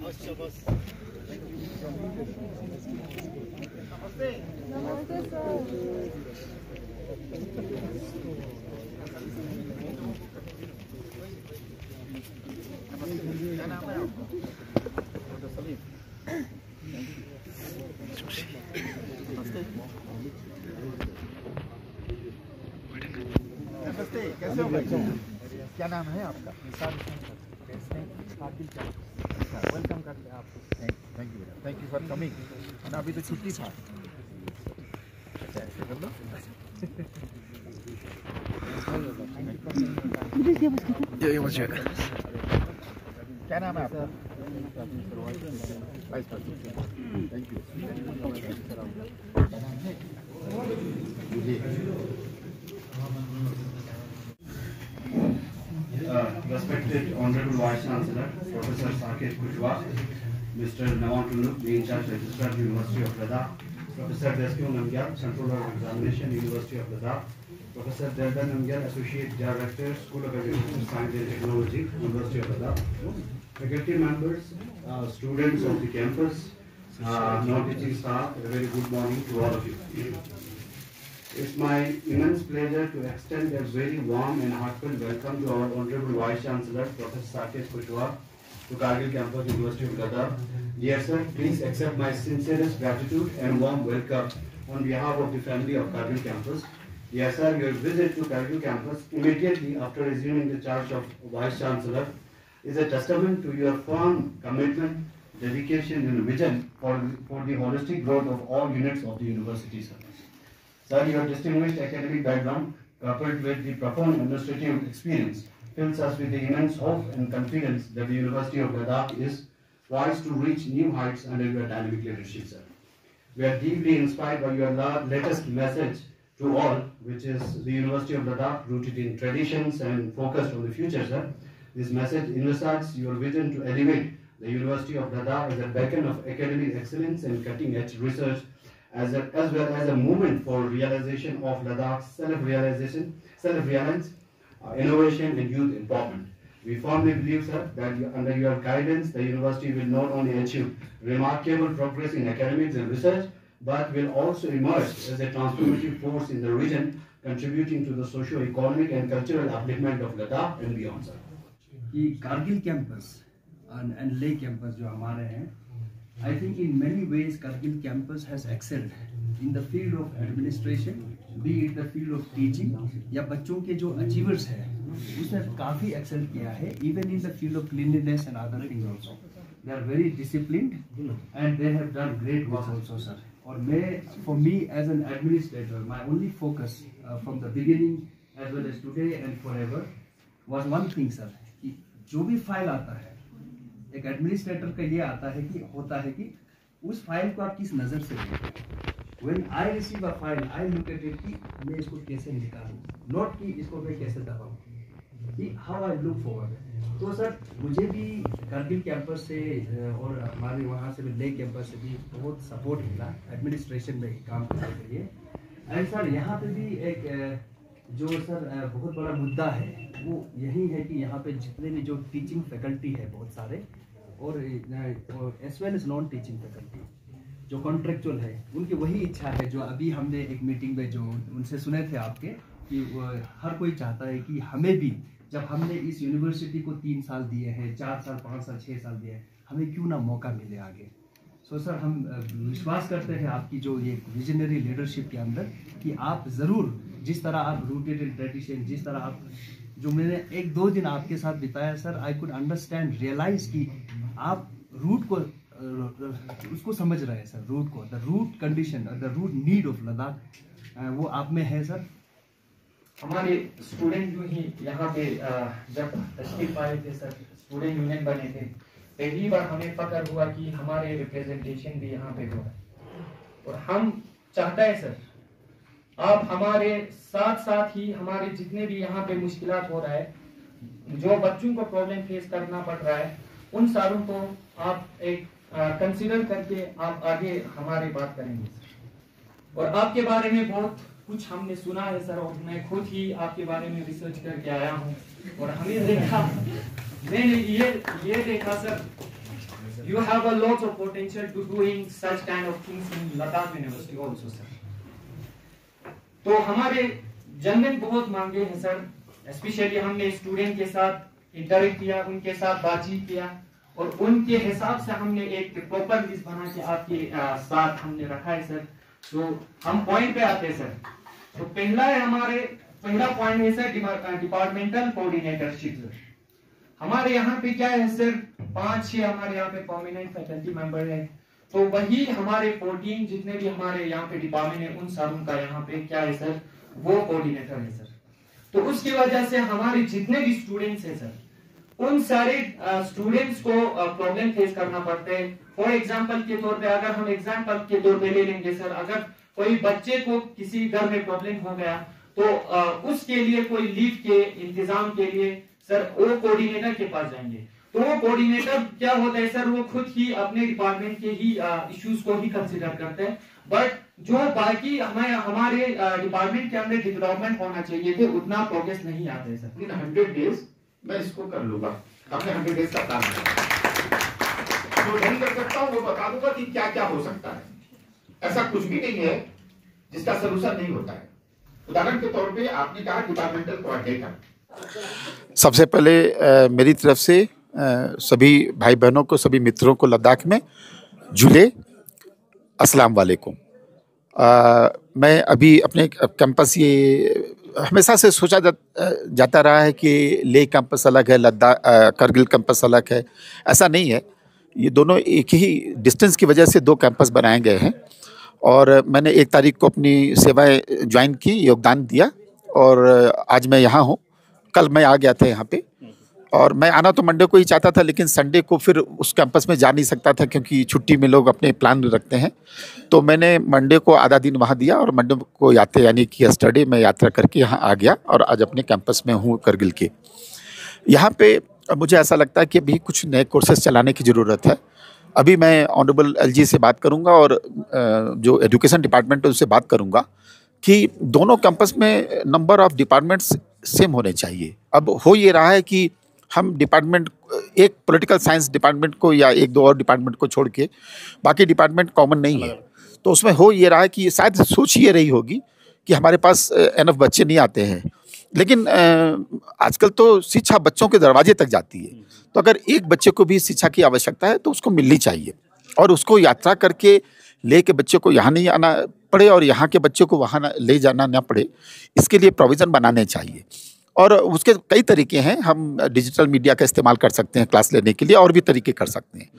नमस्ते सर। क्या नाम है आपका? सलीम। नमस्ते, कैसे हो बच्चों? क्या नाम है आपका? वेलकम करते हैं आपको। Thank you for coming. और अभी तो छुट्टी था। अच्छा ऐसे कर लो। क्या नाम है आपका? Vice president. Thank you. Respected Honorable Vice Chancellor, Professor Saket Kujwa, Mr. Nawan Tunuk, the in-charge registrar, University of Ladakh, Professor Desmond Namgyal, Controller of Examination, University of Ladakh, Professor Delta Namgyal, Associate Director, School of Agriculture, Science and Technology, University of Ladakh, faculty members, students of the campus, non-teaching staff, a very good morning to all of you. It's my immense pleasure to extend a very warm and heartfelt welcome to our Honorable Vice Chancellor, Professor Saket Kujwa, to Kargil campus, University of Ladakh. Dear sir, please accept my sincerest gratitude and warm welcome on behalf of the family of Kargil campus. Dear sir, your visit to Kargil campus immediately after resuming the charge of Vice Chancellor is a testament to your firm commitment, dedication and vision for the holistic growth of all units of the university, sir. Sir, your distinguished academic background, coupled with the profound administrative experience, fills us with the immense hope and confidence that the University of Ladakh is poised to reach new heights under your dynamic leadership, sir. We are deeply inspired by your latest message to all, which is the University of Ladakh, rooted in traditions and focused on the future, sir. This message illustrates your vision to elevate the University of Ladakh as a beacon of academic excellence and cutting-edge research, as well as a movement for realization of Ladakh's self-reliance, innovation and youth empowerment. We firmly believe, sir, that under your guidance, the university will not only achieve remarkable progress in academics and research, but will also emerge as a transformative force in the region, contributing to the socio-economic and cultural upliftment of Ladakh and beyond, sir. कि Kargil campus and ले campus जो हमारे हैं, I think in many ways Kargil campus has excelled in the field of administration, be it the field of teaching या बच्चों के जो achievers हैं उसने काफ़ी excel किया है, even in the field of cleanliness and other things also. They are very disciplined and they have done great work also, sir. और मैं, for me as an administrator, my only focus from the beginning as well as today and forever was one thing, sir, कि जो भी file आता है एक administrator का ये होता है कि उस फाइल को आप किस नज़र से देखते हैं। When I receive a file, I look at it कि मैं इसको कैसे निकालूं, नोट कि इसको मैं कैसे दबाऊं, कि how I look forward। तो सर मुझे भी कारगिल कैंपस से और हमारे वहाँ से भी ले कैंपस से भी बहुत सपोर्ट मिला एडमिनिस्ट्रेशन में काम करने के लिए। एंड सर यहाँ पे भी एक जो सर बहुत बड़ा मुद्दा है वो यही है कि यहाँ पे जितने भी जो टीचिंग फैकल्टी है बहुत सारे और as well as non teaching faculty जो कॉन्ट्रेक्चुअल है, उनकी वही इच्छा है जो अभी हमने एक मीटिंग में जो उनसे सुने थे आपके कि हर कोई चाहता है कि हमें भी, जब हमने इस यूनिवर्सिटी को 3 साल दिए हैं, 4 साल 5 साल 6 साल दिए हैं, हमें क्यों ना मौका मिले आगे। सो सर हम विश्वास करते हैं आपकी जो ये विजनरी लीडरशिप के अंदर कि आप ज़रूर जिस तरह आप रूटेड इन ट्रेडिशन, जिस तरह आप जो मैंने 1-2 दिन आपके साथ बिताया sir, I could understand realize कि आप रूट को उसको समझ रहे हैं सर, रूट को, the route condition the route need of Ladakh वो आप में है सर। हमारे स्टूडेंट जो ही यहाँ पे जब तशरीफ आए थे सर, स्टूडेंट यूनियन बने थे, पहली बार हमें फख्र हुआ कि हमारे रिप्रेजेंटेशन भी यहाँ पे हुआ और हम चाहते हैं सर आप हमारे साथ साथ ही हमारे जितने भी यहाँ पे मुश्किलात हो रहा है, जो बच्चों को प्रॉब्लम फेस करना पड़ रहा है, उन सारों को आप एक कंसीडर करके आप आगे हमारे बात करेंगे सर। और आपके बारे में बहुत कुछ हमने सुना है सर, और मैं खुद ही आपके बारे में रिसर्च करके आया हूँ और हमें देखा, मैंने ये देखा sir you have a lot of potential to doing such kind of things in Ladakh University also, sir. तो हमारे जनरल बहुत मांगे हैं सर, स्पेशली हमने स्टूडेंट के साथ इंटरेक्ट किया, उनके साथ बातचीत किया और उनके हिसाब से हमने एक प्रॉपर लिस्ट बना के आपके साथ हमने रखा है सर। तो हम पॉइंट पे आते हैं सर। तो पहला पॉइंट है सर डिपार्टमेंटल कोऑर्डिनेटरशिप। हमारे यहाँ पे क्या है सर, 5-6 हमारे यहाँ पे परमानेंट फैकल्टी मेंबर है, तो वही हमारे 14 जितने भी हमारे यहाँ पे डिपार्टमेंट है उन सारों का यहाँ पे क्या है सर, वो कोऑर्डिनेटर है सर। तो उसकी वजह से हमारे जितने भी स्टूडेंट्स हैं सर, उन सारे स्टूडेंट्स को प्रॉब्लम फेस करना पड़ते हैं। फॉर एग्जांपल के तौर पे अगर हम एग्जांपल के तौर पे ले लेंगे सर, अगर कोई बच्चे को किसी घर में प्रॉब्लम हो गया तो उसके लिए कोई लीव के इंतजाम के लिए सर वो कोऑर्डिनेटर के पास जाएंगे। तो वो कोऑर्डिनेटर क्या होता है सर, वो खुद ही अपने डिपार्टमेंट के ही इश्यूज को ही कंसिडर करते हैं, बट जो बाकी हमारे डिपार्टमेंट के अंदर डेवलपमेंट होना चाहिए थे उतना प्रोग्रेस नहीं आते सर। इन 100 डेज मैं इसको कर लूंगा, अपने 100 डेज का काम जो नहीं कर सकता हूँ वो बता दूंगा कि क्या क्या हो सकता है। ऐसा कुछ भी नहीं है जिसका सोल्यूशन नहीं होता है। उदाहरण के तौर पे आपने कहा डिपार्टमेंटल कोऑर्डिनेटर। सबसे पहले मेरी तरफ से सभी भाई बहनों को, सभी मित्रों को लद्दाख में जुले अस्सलाम वालेकुम। मैं अभी अपने कैंपस, ये हमेशा से सोचा जाता रहा है कि लेह कैंपस अलग है, लद्दाख करगिल कैंपस अलग है। ऐसा नहीं है, ये दोनों एक ही डिस्टेंस की वजह से 2 कैंपस बनाए गए हैं। और मैंने 1 तारीख को अपनी सेवाएं ज्वाइन की, योगदान दिया और आज मैं यहाँ हूँ। कल मैं आ गया था यहाँ पे और मैं आना तो मंडे को ही चाहता था, लेकिन संडे को फिर उस कैंपस में जा नहीं सकता था क्योंकि छुट्टी में लोग अपने प्लान रखते हैं। तो मैंने मंडे को आधा दिन वहाँ दिया और मंडे को यानी कि यस्टरडे मैं यात्रा करके यहाँ आ गया और आज अपने कैंपस में हूँ करगिल के। यहाँ पे मुझे ऐसा लगता है कि अभी कुछ नए कोर्सेज चलाने की ज़रूरत है। अभी मैं ऑनरेबल एलजी से बात करूँगा और जो एजुकेशन डिपार्टमेंट है उससे बात करूँगा कि दोनों कैंपस में नंबर ऑफ़ डिपार्टमेंट्स सेम होने चाहिए। अब हो ये रहा है कि हम डिपार्टमेंट, एक पॉलिटिकल साइंस डिपार्टमेंट को या 1-2 और डिपार्टमेंट को छोड़ के बाकी डिपार्टमेंट कॉमन नहीं है। तो उसमें हो ये रहा है कि शायद सोच ये रही होगी कि हमारे पास एनफ बच्चे नहीं आते हैं, लेकिन आजकल तो शिक्षा बच्चों के दरवाजे तक जाती है। तो अगर एक बच्चे को भी शिक्षा की आवश्यकता है तो उसको मिलनी चाहिए और उसको यात्रा करके ले के बच्चे को यहाँ नहीं आना पड़े और यहाँ के बच्चे को वहाँ ले जाना ना पड़े, इसके लिए प्रोविज़न बनाने चाहिए। और उसके कई तरीके हैं, हम डिजिटल मीडिया का इस्तेमाल कर सकते हैं क्लास लेने के लिए, और भी तरीके कर सकते हैं।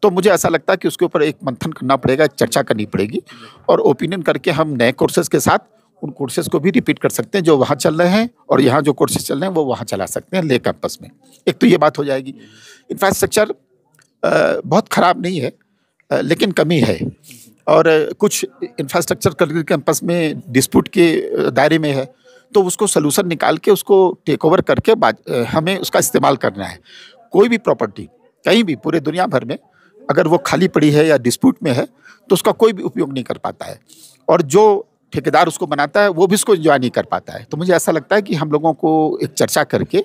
तो मुझे ऐसा लगता है कि उसके ऊपर एक मंथन करना पड़ेगा, एक चर्चा करनी पड़ेगी और ओपिनियन करके हम नए कोर्सेज के साथ उन कोर्सेज को भी रिपीट कर सकते हैं जो वहाँ चल रहे हैं और यहाँ जो कोर्सेज चल रहे हैं वो वहाँ चला सकते हैं ले कैंपस में। एक तो ये बात हो जाएगी। इंफ्रास्ट्रक्चर बहुत ख़राब नहीं है, लेकिन कमी है और कुछ इंफ्रास्ट्रक्चर करगिल कैंपस में डिस्प्यूट के दायरे में है, तो उसको सलूशन निकाल के उसको टेक ओवर करके हमें उसका इस्तेमाल करना है। कोई भी प्रॉपर्टी कहीं भी पूरे दुनिया भर में अगर वो खाली पड़ी है या डिस्प्यूट में है तो उसका कोई भी उपयोग नहीं कर पाता है और जो ठेकेदार उसको बनाता है वो भी उसको एंजॉय नहीं कर पाता है। तो मुझे ऐसा लगता है कि हम लोगों को एक चर्चा करके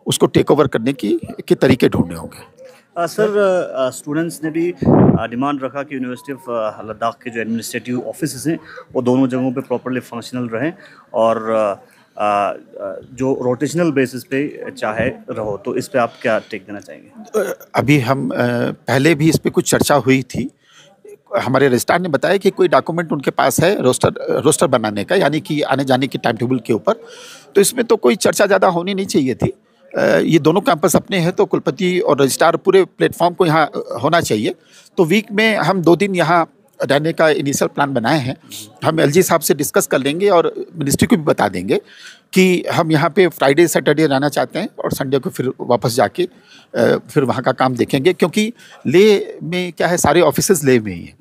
उसको टेक ओवर करने के तरीके ढूंढने होंगे। सर, स्टूडेंट्स ने भी डिमांड रखा कि यूनिवर्सिटी ऑफ लद्दाख के जो एडमिनिस्ट्रेटिव ऑफिस हैं वो दोनों जगहों पे प्रॉपर्ली फंक्शनल रहें और जो रोटेशनल बेसिस पे चाहे रहो। तो इस पे आप क्या टेक देना चाहेंगे? अभी हम पहले भी इस पे कुछ चर्चा हुई थी। हमारे रजिस्ट्रार ने बताया कि कोई डॉक्यूमेंट उनके पास है रोस्टर बनाने का, यानी कि आने जाने की टाइम टेबल के ऊपर। तो इसमें तो कोई चर्चा ज़्यादा होनी नहीं चाहिए थी। ये दोनों कैंपस अपने हैं तो कुलपति और रजिस्ट्रार पूरे प्लेटफॉर्म को यहाँ होना चाहिए। तो वीक में हम 2 दिन यहाँ रहने का इनिशियल प्लान बनाए हैं। हम एलजी साहब से डिस्कस कर लेंगे और मिनिस्ट्री को भी बता देंगे कि हम यहाँ पे फ्राइडे सैटरडे रहना चाहते हैं और संडे को फिर वापस जाके फिर वहाँ का काम देखेंगे, क्योंकि लेह में क्या है, सारे ऑफिसेज लेह में ही हैं।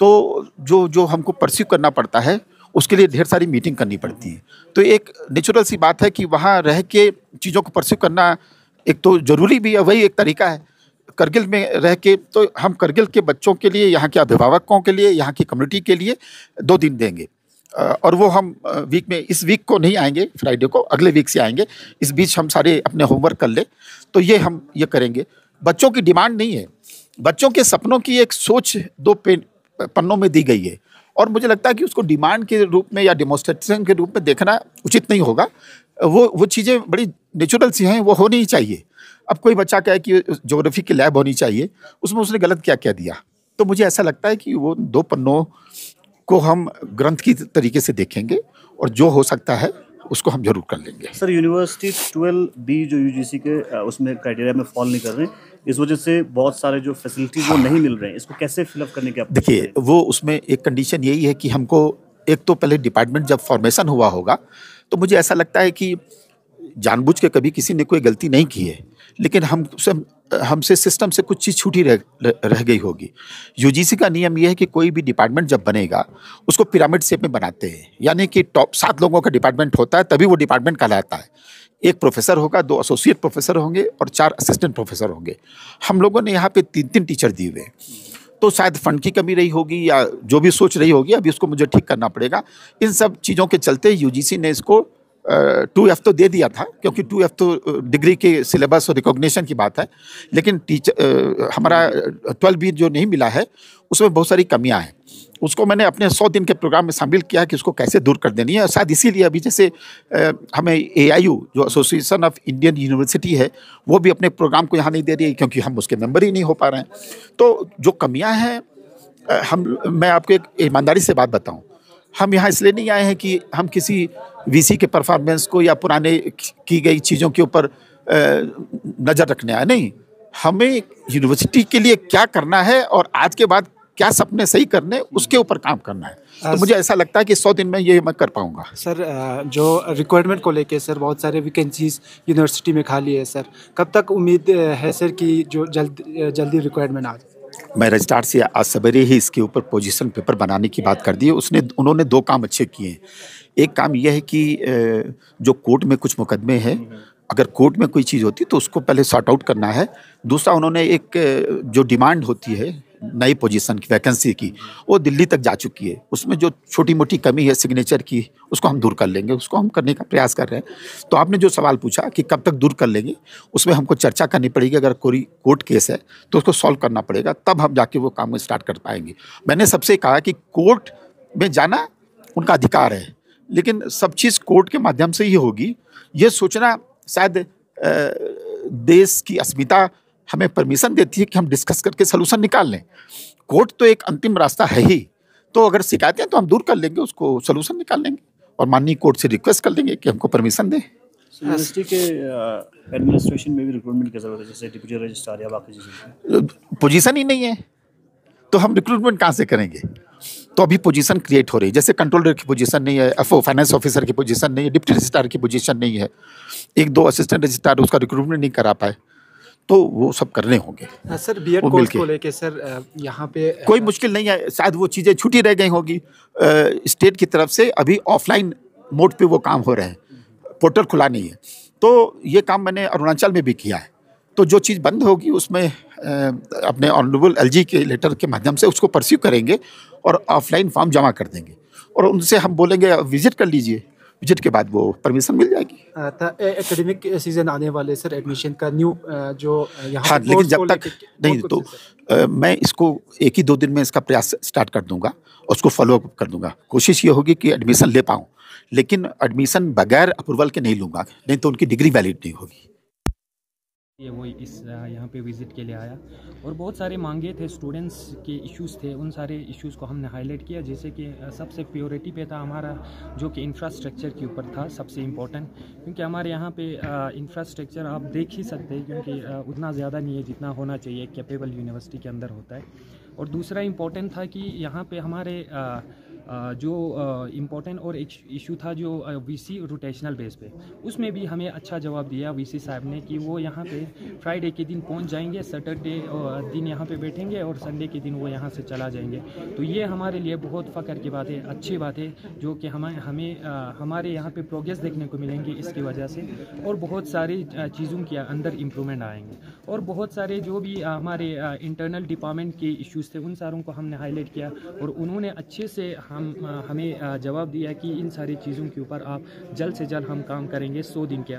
तो जो हमको परस्यू करना पड़ता है उसके लिए ढेर सारी मीटिंग करनी पड़ती है। तो एक नेचुरल सी बात है कि वहाँ रह के चीज़ों को परस्यू करना एक तो ज़रूरी भी है, वही एक तरीका है। करगिल में रह के तो हम करगिल के बच्चों के लिए, यहाँ के अभिभावकों के लिए, यहाँ की कम्युनिटी के लिए 2 दिन देंगे और वो हम वीक में, इस वीक को नहीं आएंगे फ्राइडे को, अगले वीक से आएंगे। इस बीच हम सारे अपने होमवर्क कर ले तो ये हम ये करेंगे। बच्चों की डिमांड नहीं है, बच्चों के सपनों की एक सोच 2 पन्नों में दी गई है और मुझे लगता है कि उसको डिमांड के रूप में या डेमोन्स्ट्रेशन के रूप में देखना उचित नहीं होगा। वो चीज़ें बड़ी नेचुरल सी हैं, वो होनी ही चाहिए। अब कोई बच्चा कहे कि ज्योग्राफी की लैब होनी चाहिए, उसमें उसने गलत क्या क्या दिया? तो मुझे ऐसा लगता है कि वो 2 पन्नों को हम ग्रंथ की तरीके से देखेंगे और जो हो सकता है उसको हम जरूर कर लेंगे। सर, यूनिवर्सिटी 12B जो यूजीसी के उसमें क्राइटेरिया में फॉल नहीं कर रहे हैं, इस वजह से बहुत सारे जो फैसिलिटीज वो नहीं मिल रहे हैं, इसको कैसे फिलअप करने की आप देखिए, वो उसमें एक कंडीशन यही है कि हमको एक तो पहले डिपार्टमेंट जब फॉर्मेशन हुआ होगा तो मुझे ऐसा लगता है कि जानबूझ के कभी किसी ने कोई गलती नहीं की है, लेकिन हमसे सिस्टम से कुछ चीज़ छूटी रह गई होगी। यूजीसी का नियम यह है कि कोई भी डिपार्टमेंट जब बनेगा उसको पिरामिड शेप में बनाते हैं, यानी कि टॉप 7 लोगों का डिपार्टमेंट होता है तभी वो डिपार्टमेंट कहलाता है। 1 प्रोफेसर होगा, 2 एसोसिएट प्रोफेसर होंगे और 4 असिस्टेंट प्रोफेसर होंगे। हम लोगों ने यहाँ पे 3-3 टीचर दिए हुए हैं, तो शायद फंड की कमी रही होगी या जो भी सोच रही होगी, अभी उसको मुझे ठीक करना पड़ेगा। इन सब चीज़ों के चलते यूजीसी ने इसको 2F तो दे दिया था, क्योंकि 2F तो डिग्री के सिलेबस और रिकॉग्निशन की बात है, लेकिन हमारा 12B जो नहीं मिला है उसमें बहुत सारी कमियां हैं। उसको मैंने अपने 100 दिन के प्रोग्राम में शामिल किया है कि उसको कैसे दूर कर देनी है। और शायद इसीलिए अभी जैसे हमें AIU जो एसोसिएशन ऑफ इंडियन यूनिवर्सिटी है, वो भी अपने प्रोग्राम को यहाँ नहीं दे रही है क्योंकि हम उसके मेंबर ही नहीं हो पा रहे हैं। तो जो कमियाँ हैं, मैं आपको एक ईमानदारी से बात बताऊँ, हम यहाँ इसलिए नहीं आए हैं कि हम किसी VC के परफॉर्मेंस को या पुराने की गई चीज़ों के ऊपर नज़र रखने आए, नहीं। हमें यूनिवर्सिटी के लिए क्या करना है और आज के बाद क्या सपने सही करने, उसके ऊपर काम करना है। तो मुझे ऐसा लगता है कि 100 दिन में ये मैं कर पाऊंगा। सर, जो रिक्वायरमेंट को लेके सर बहुत सारे वैकेंसीज यूनिवर्सिटी में खाली है सर, कब तक उम्मीद है सर कि जो जल्दी रिक्वायरमेंट आ जाए? मैं रजिस्ट्रार से आज सवेरे ही इसके ऊपर पोजीशन पेपर बनाने की बात कर दी है। उन्होंने 2 काम अच्छे किए हैं। एक काम यह है कि जो कोर्ट में कुछ मुकदमे हैं, अगर कोर्ट में कोई चीज़ होती तो उसको पहले सॉर्ट आउट करना है। दूसरा, उन्होंने एक जो डिमांड होती है नई पोजीशन की, वैकेंसी की, वो दिल्ली तक जा चुकी है। उसमें जो छोटी मोटी कमी है सिग्नेचर की, उसको हम दूर कर लेंगे, उसको हम करने का प्रयास कर रहे हैं। तो आपने जो सवाल पूछा कि कब तक दूर कर लेंगे, उसमें हमको चर्चा करनी पड़ेगी। अगर कोई कोर्ट केस है तो उसको सॉल्व करना पड़ेगा, तब हम जाके वो काम स्टार्ट कर पाएंगे। मैंने सबसे कहा कि कोर्ट में जाना उनका अधिकार है, लेकिन सब चीज़ कोर्ट के माध्यम से ही होगी। ये सोचना शायद देश की अस्मिता हमें परमिशन देती है कि हम डिस्कस करके सलूशन निकाल लें। कोर्ट तो एक अंतिम रास्ता है ही, तो अगर शिकायतें तो हम दूर कर लेंगे, उसको सलूशन निकाल लेंगे और माननीय कोर्ट से रिक्वेस्ट कर लेंगे कि हमको परमिशन दें। यूनिवर्सिटी के एडमिनिस्ट्रेशन में भी रिक्रूटमेंट की जरूरत है, जैसे डिप्टी रजिस्ट्रार या बाकी चीज़ें। पोजीशन ही नहीं है तो हम रिक्रूटमेंट कहाँ से करेंगे? तो अभी पोजीशन क्रिएट हो रही है, जैसे कंट्रोलर की पोजीशन नहीं है, FO फाइनेंस ऑफिसर की पोजीशन नहीं है, डिप्टी रजिस्ट्रार की पोजीशन नहीं है, 1-2 असिस्टेंट रजिस्ट्रार उसका रिक्रूटमेंट नहीं करा पाए, तो वो सब करने होंगे। सर, B.Ed कोर्स को लेके सर यहाँ पे कोई मुश्किल नहीं है, शायद वो चीज़ें छूटी रह गई होगी। स्टेट की तरफ से अभी ऑफलाइन मोड पे वो काम हो रहे हैं, पोर्टल खुला नहीं है। तो ये काम मैंने अरुणाचल में भी किया है। तो जो चीज़ बंद होगी उसमें अपने ऑनरेबल LG के लेटर के माध्यम से उसको परस्यू करेंगे और ऑफलाइन फॉर्म जमा कर देंगे और उनसे हम बोलेंगे विजिट कर लीजिए, विजिट के बाद वो परमिशन मिल जाएगी। एकेडमिक सीजन आने वाले सर, एडमिशन का न्यू जो यहाँ हाँ, लेकिन जब तक नहीं तो मैं इसको 1 ही 2 दिन में इसका प्रयास स्टार्ट कर दूंगा और उसको फॉलो अप कर दूंगा। कोशिश ये होगी कि एडमिशन ले पाऊँ, लेकिन एडमिशन बगैर अप्रूवल के नहीं लूँगा, नहीं तो उनकी डिग्री वैलिड नहीं होगी। ये वो यहाँ पे विज़िट के लिए आया और बहुत सारे मांगे थे, स्टूडेंट्स के इश्यूज़ थे, उन सारे इश्यूज़ को हमने हाईलाइट किया। जैसे कि सबसे प्योरिटी पे था हमारा जो कि इंफ्रास्ट्रक्चर के ऊपर था सबसे इम्पोर्टेंट, क्योंकि हमारे यहाँ पे इंफ्रास्ट्रक्चर आप देख ही सकते हैं क्योंकि उतना ज़्यादा नहीं है जितना होना चाहिए कैपेबल यूनिवर्सिटी के अंदर होता है। और दूसरा इम्पोर्टेंट था कि यहाँ पे हमारे जो इम्पोर्टेंट और इशू था जो VC रोटेशनल बेस पे, उसमें भी हमें अच्छा जवाब दिया VC साहब ने कि वो यहाँ पे फ्राइडे के दिन पहुँच जाएंगे, सैटरडे दिन यहाँ पे बैठेंगे और संडे के दिन वो यहाँ से चला जाएंगे। तो ये हमारे लिए बहुत फ़ख्र की बात है, अच्छी बात है, जो कि हमें हमारे यहाँ पे प्रोग्रेस देखने को मिलेंगे इसकी वजह से, और बहुत सारी चीज़ों के अंदर इम्प्रूवमेंट आएंगे। और बहुत सारे जो भी हमारे इंटरनल डिपार्टमेंट के इश्यूज़ थे उन सारों को हमने हाईलाइट किया और उन्होंने अच्छे से हमें जवाब दिया कि इन सारी चीज़ों के ऊपर आप जल्द से जल्द हम काम करेंगे 100 दिन के